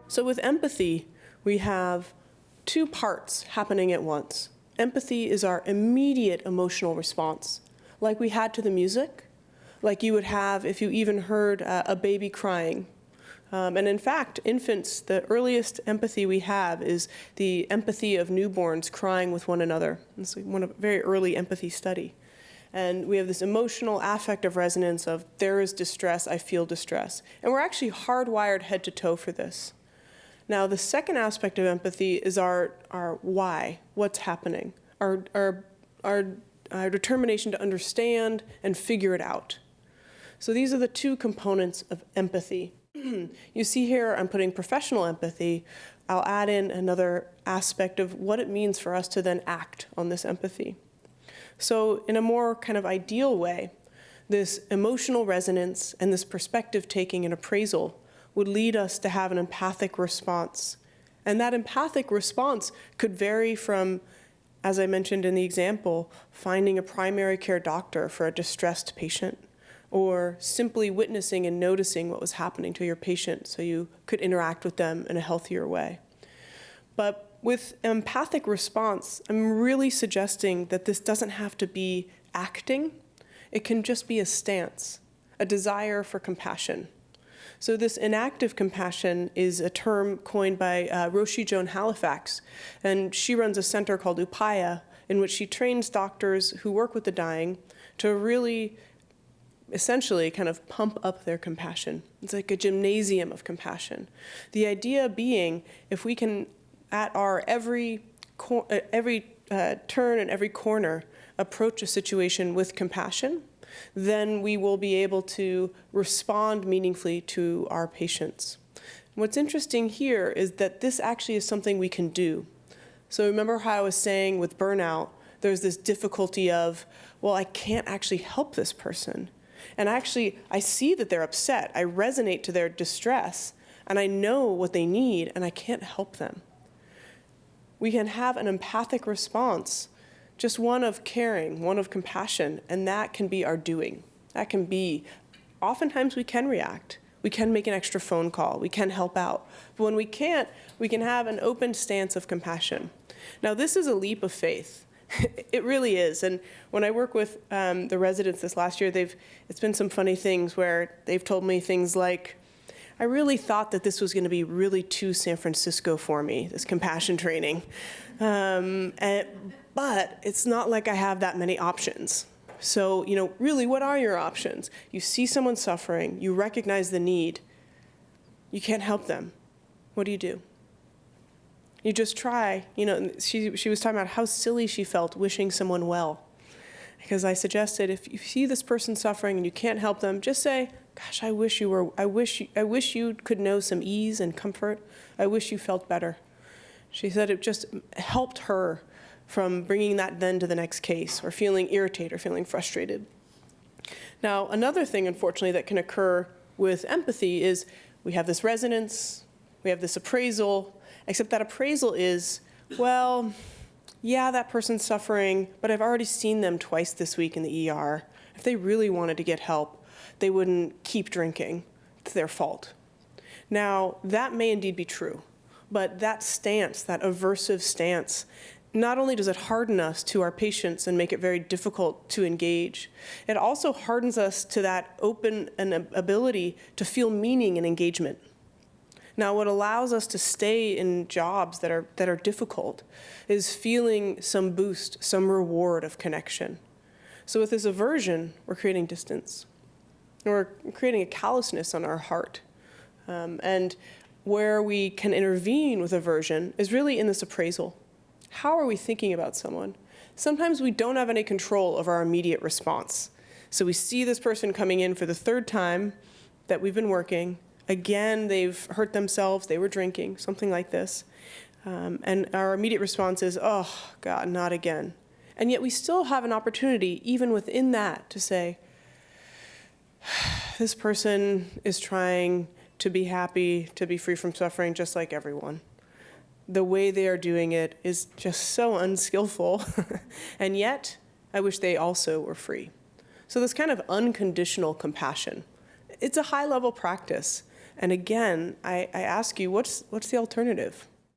So with empathy, we have two parts happening at once. Empathy is our immediate emotional response, like we had to the music, like you would have if you even heard a baby crying. And in fact, infants, the earliest empathy we have is the empathy of newborns crying with one another. It's a very early empathy study. And we have this emotional affective resonance of there is distress, I feel distress. And we're actually hardwired head to toe for this. Now, the second aspect of empathy is our why, what's happening, our determination to understand and figure it out. So these are the two components of empathy. You see here I'm putting professional empathy. I'll add in another aspect of what it means for us to then act on this empathy. So in a more kind of ideal way, this emotional resonance and this perspective taking and appraisal would lead us to have an empathic response. And that empathic response could vary from, as I mentioned in the example, finding a primary care doctor for a distressed patient, or simply witnessing and noticing what was happening to your patient so you could interact with them in a healthier way. But with empathic response, I'm really suggesting that this doesn't have to be acting. It can just be a stance, a desire for compassion. So this inactive compassion is a term coined by Roshi Joan Halifax, and she runs a center called Upaya, in which she trains doctors who work with the dying to really essentially kind of pump up their compassion. It's like a gymnasium of compassion. The idea being, if we can, at our every turn and every corner, approach a situation with compassion, then we will be able to respond meaningfully to our patients. What's interesting here is that this actually is something we can do. So remember how I was saying with burnout, there's this difficulty of, well, I can't actually help this person. And actually, I see that they're upset. I resonate to their distress, and I know what they need, and I can't help them. We can have an empathic response, just one of caring, one of compassion, and that can be our doing. That can be, oftentimes we can react. We can make an extra phone call. We can help out. But when we can't, we can have an open stance of compassion. Now, this is a leap of faith. It really is. And when I work with the residents this last year, it's been some funny things where they've told me things like, I really thought that this was going to be really too San Francisco for me, this compassion training. But it's not like I have that many options. So, really, what are your options? You see someone suffering, you recognize the need, you can't help them. What do? You just try. She was talking about how silly she felt wishing someone well. Because I suggested if you see this person suffering and you can't help them, just say, gosh, I wish you could know some ease and comfort. I wish you felt better. She said it just helped her from bringing that then to the next case, or feeling irritated or feeling frustrated. Now, another thing, unfortunately, that can occur with empathy is we have this resonance, we have this appraisal, except that appraisal is, well, yeah, that person's suffering, but I've already seen them twice this week in the ER. If they really wanted to get help, they wouldn't keep drinking. It's their fault. Now, that may indeed be true, but that stance, that aversive stance, not only does it harden us to our patients and make it very difficult to engage, it also hardens us to that open and ability to feel meaning and engagement. Now, what allows us to stay in jobs that are difficult is feeling some boost, some reward of connection. So with this aversion, we're creating distance. We're creating a callousness on our heart. And where we can intervene with aversion is really in this appraisal. How are we thinking about someone? Sometimes we don't have any control of our immediate response. So we see this person coming in for the third time that we've been working. Again, they've hurt themselves, they were drinking, something like this. And our immediate response is, oh, God, not again. And yet we still have an opportunity, even within that, to say, this person is trying to be happy, to be free from suffering, just like everyone. The way they are doing it is just so unskillful, and yet I wish they also were free. So this kind of unconditional compassion, it's a high-level practice. And again, I ask you, what's the alternative?